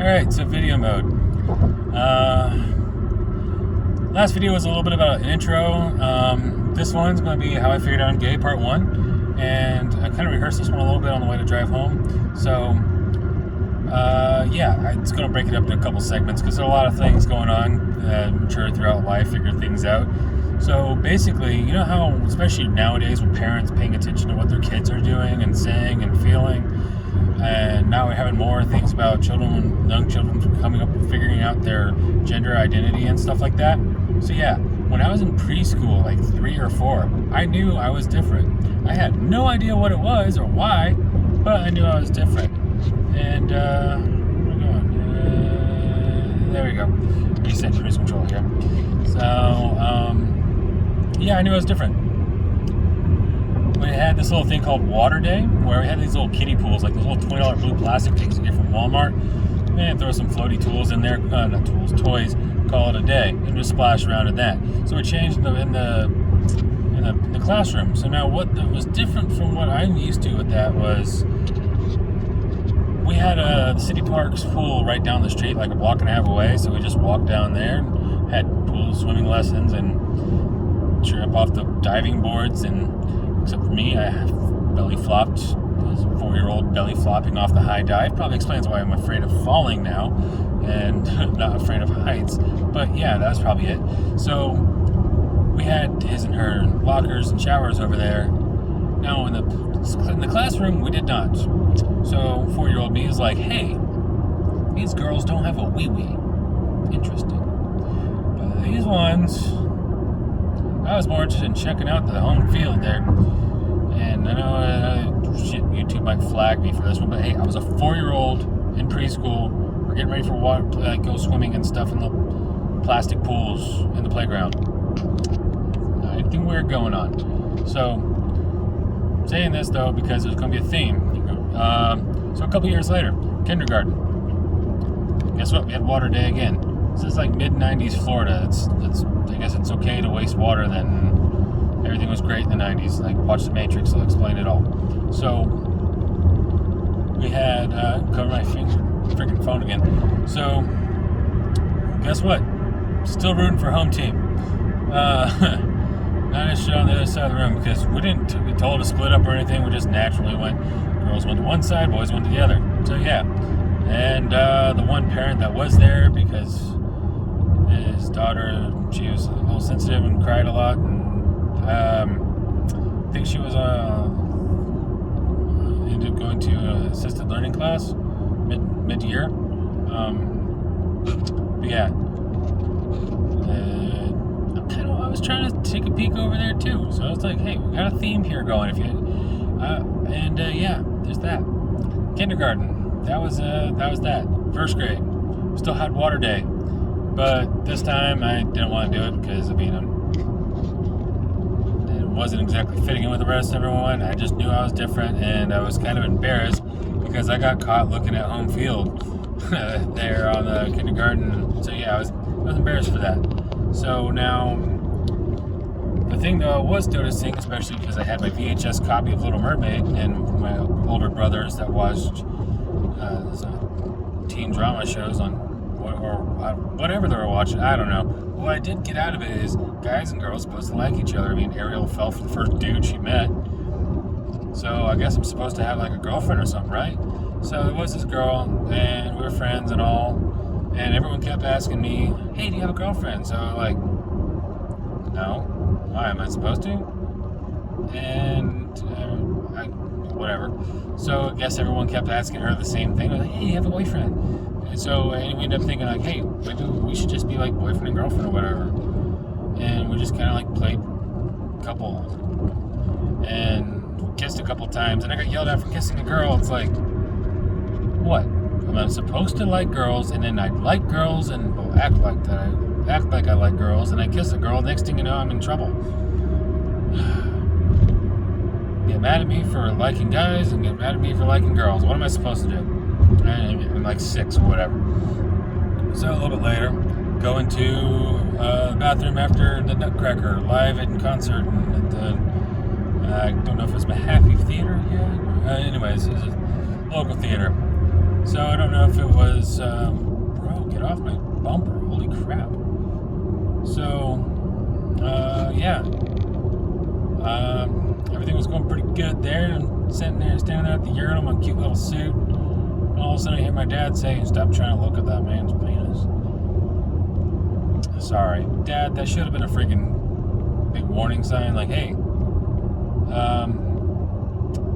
Alright, so video mode. Last video was a little bit about an intro. This one's going to be how I figured out I'm gay, part 1. And I kind of rehearsed this one a little bit on the way to drive home. So, I'm just going to break it up into a couple segments because there are a lot of things going on. Mature throughout life, figure things out. So basically, you know how, especially nowadays with parents paying attention to what their kids are doing and saying and feeling, and now we're having more things about children, young children coming up and figuring out their gender identity and stuff like that. So yeah, when I was in preschool, like 3 or 4, I knew I was different. I had no idea what it was or why, but I knew I was different. And where are we going? There we go. Reset cruise control here. So yeah, I knew I was different. We had this little thing called Water Day, where we had these little kiddie pools, like those little $20 blue plastic things you get from Walmart, and throw some floaty tools in there, not tools, toys, call it a day, and just splash around in that. So we changed in the classroom. So now what was different from what I'm used to with that was we had a City Parks pool right down the street, like a block and a half away, so we just walked down there and had pool swimming lessons and jump off the diving boards, and except for me, I belly flopped. I was a 4-year-old belly flopping off the high dive. Probably explains why I'm afraid of falling now and not afraid of heights. But yeah, that's probably it. So we had his and her lockers and showers over there. Now in the classroom, we did not. So 4-year-old me is like, hey, these girls don't have a wee-wee. Interesting. But these ones, I was more interested in checking out the home field there. And I know, YouTube might flag me for this one, but hey, I was a 4-year-old in preschool. We're getting ready for water, go swimming and stuff in the plastic pools in the playground. Anything weird going on. So, saying this though, because there's going to be a theme. So a couple years later, kindergarten. Guess what? We had Water Day again. This is like mid-90s Florida. I guess it's okay to waste water then. Everything was great in the 90s. Like, watch The Matrix, I'll explain it all. So, we had, cover my freaking phone again. So, guess what? Still rooting for home team. Not a shit on the other side of the room because we told to split up or anything. We just naturally went. Girls went to one side, boys went to the other. So, yeah. And the one parent that was there because his daughter, she was a little sensitive and cried a lot, and I think she was ended up going to an assisted learning class mid-year. But yeah, I was trying to take a peek over there too. So I was like, hey, we got a theme here going. Yeah, there's that. Kindergarten. That was that. First grade. Still had Water Day. But this time I didn't want to do it because it wasn't exactly fitting in with the rest of everyone. I just knew I was different, and I was kind of embarrassed because I got caught looking at home field there on the kindergarten. So yeah, I was embarrassed for that. So now, the thing though I was noticing, especially because I had my VHS copy of Little Mermaid, and my older brothers that watched teen drama shows on whatever they were watching, I don't know. What I did get out of it is guys and girls supposed to like each other. I mean, Ariel fell for the first dude she met, so I guess I'm supposed to have like a girlfriend or something, right? So there was this girl, and we were friends and all, and everyone kept asking me, hey, do you have a girlfriend? So I'm like, no. Why, am I supposed to? And whatever. So I guess everyone kept asking her the same thing, like, hey, you have a boyfriend? And so we ended up thinking like, hey, maybe we should just be like boyfriend and girlfriend or whatever. And we just kind of like played couple and kissed a couple times. And I got yelled at for kissing a girl. It's like, what? Am I supposed to like girls, and then I like girls and act like I like girls, and I kiss a girl? Next thing you know, I'm in trouble. Get mad at me for liking guys and get mad at me for liking girls. What am I supposed to do? I'm like 6 or whatever. So a little bit later, go into the bathroom after the Nutcracker live in concert at the I don't know if it's Mahaffey Theater yet. Anyways, it's a local theater. So I don't know if it was, bro, get off my bumper, holy crap. So, yeah, everything was going pretty good there, and standing there at the urinal in my cute little suit, and all of a sudden I hear my dad say, "Stop trying to look at that man's penis." Sorry, Dad, that should have been a freaking big warning sign, like, hey,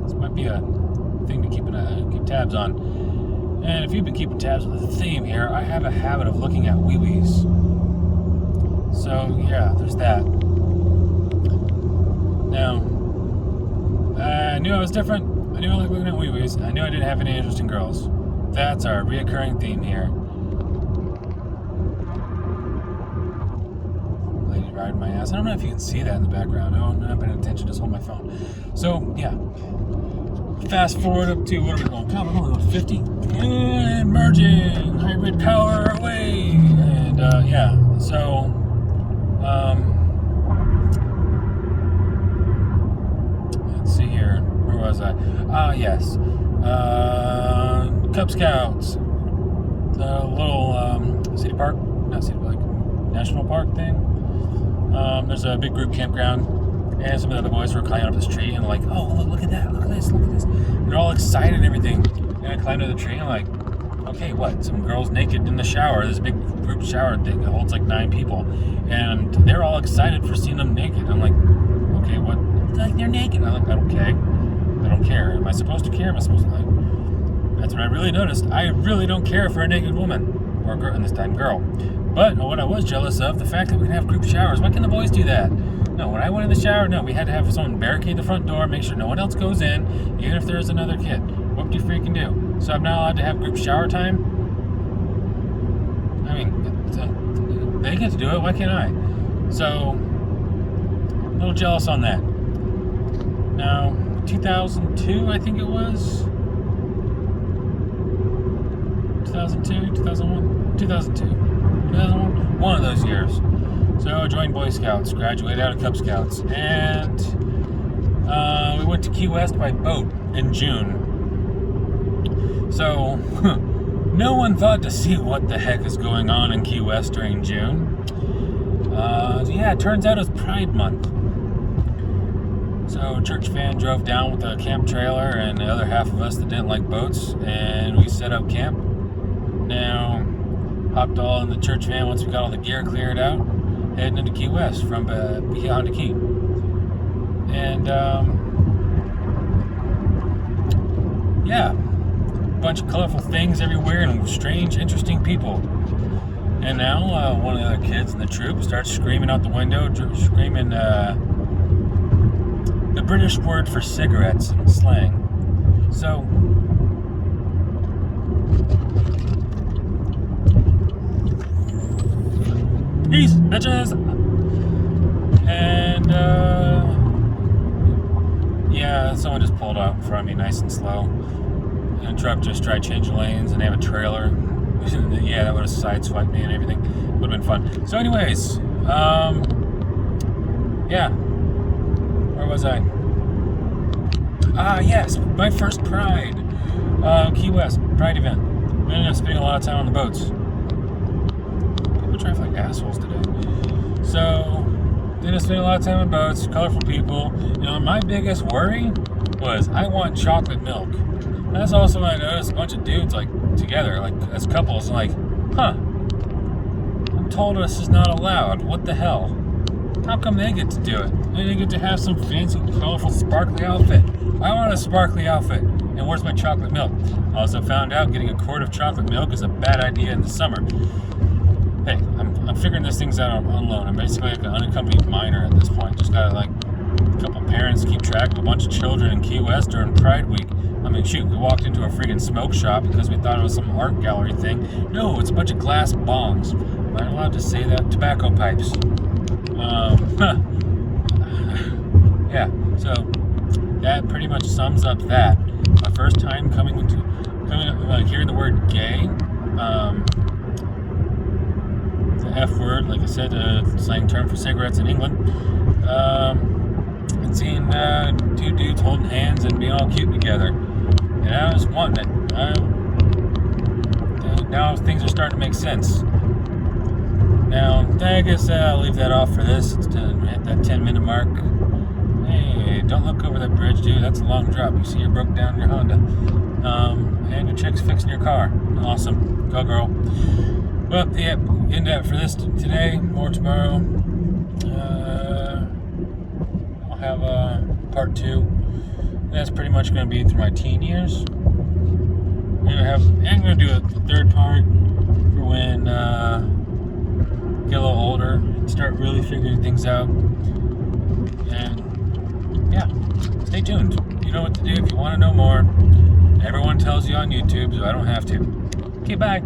this might be a thing to keep tabs on. And if you've been keeping tabs on the theme here, I have a habit of looking at wee-wees. So, yeah, there's that. Now, I knew I was different. I knew I liked looking at wee-wees. I knew I didn't have any interest in girls. That's our reoccurring theme here. Lady riding my ass. I don't know if you can see that in the background. I'm not paying attention, just hold my phone. So, yeah. Fast forward up to, what are we going? God, we're only going 50. And merging! Hybrid power away! And, yeah. So, let's see here. Where was I? Yes. Cub Scouts. The little city park, not city, like national park thing. There's a big group campground, and some of the other boys were climbing up this tree, and like, oh, look at that, look at this, look at this. And they're all excited and everything. And I climbed to the tree, and I'm like, okay, what? Some girls naked in the shower. This big group shower thing that holds like 9 people, and they're all excited for seeing them naked. I'm like, okay, what? Like, they're naked. I'm like, I don't care. I don't care. Am I supposed to care? Am I supposed to like? That's when I really noticed. I really don't care for a naked woman or a girl, and this time girl. But what I was jealous of, the fact that we can have group showers. Why can't the boys do that? No, when I went in the shower, no, we had to have someone barricade the front door, make sure no one else goes in, even if there's another kid. What do you freaking do? So I'm not allowed to have group shower time? I mean, they get to do it, why can't I? So, a little jealous on that. Now, 2002, I think it was. 2002, 2001, 2002, 2001, one of those years. So I joined Boy Scouts, graduated out of Cub Scouts, and we went to Key West by boat in June. So no one thought to see what the heck is going on in Key West during June. Yeah, it turns out it was Pride Month. So a church van drove down with a camp trailer, and the other half of us that didn't like boats, and we set up camp. Now, hopped all in the church van once we got all the gear cleared out, heading into Key West from Beyond to Key. And, yeah, a bunch of colorful things everywhere and strange, interesting people. And now, one of the other kids in the troop starts screaming out the window, screaming the British word for cigarettes in slang. So, peace, bitches! And, yeah, someone just pulled out in front of me nice and slow. And the truck just tried changing lanes, and they have a trailer. Yeah, that would have sideswiped me and everything. Would have been fun. So anyways, yeah. Where was I? Yes, my first Pride. Key West, Pride event. We ended up spending a lot of time on the boats. People drive like assholes today. So, ended up spending a lot of time on boats, colorful people. You know, my biggest worry was I want chocolate milk. And that's also when I noticed a bunch of dudes, like, together, like, as couples, and like, huh, I'm told this is not allowed. What the hell? How come they get to do it? They get to have some fancy, colorful, sparkly outfit. I want a sparkly outfit. And where's my chocolate milk? I also found out getting a quart of chocolate milk is a bad idea in the summer. Hey, I'm figuring this things out on loan. I'm basically like an unaccompanied minor at this point. Just gotta, like, a couple parents keep track of a bunch of children in Key West during Pride Week. I mean, shoot, we walked into a freaking smoke shop because we thought it was some art gallery thing. No, it's a bunch of glass bongs. Am I allowed to say that? Tobacco pipes. Yeah, so that pretty much sums up that. My first time hearing the word gay, the F word, like I said, slang term for cigarettes in England, and seeing 2 dudes holding hands and being all cute together. And I was wanting it. now things are starting to make sense. Now, I guess I'll leave that off for this. It's to hit that 10-minute mark. Hey, don't look over that bridge, dude. That's a long drop. You see, you broke down your Honda. And your chick's fixing your car. Awesome. Go, girl. Well, yeah, end that for this today. More tomorrow. I'll have part 2. That's pretty much going to be through my teen years. I'm going to do a third part for when get a little older and start really figuring things out. And yeah, stay tuned. You know what to do if you want to know more. Everyone tells you on YouTube, so I don't have to. Okay, bye.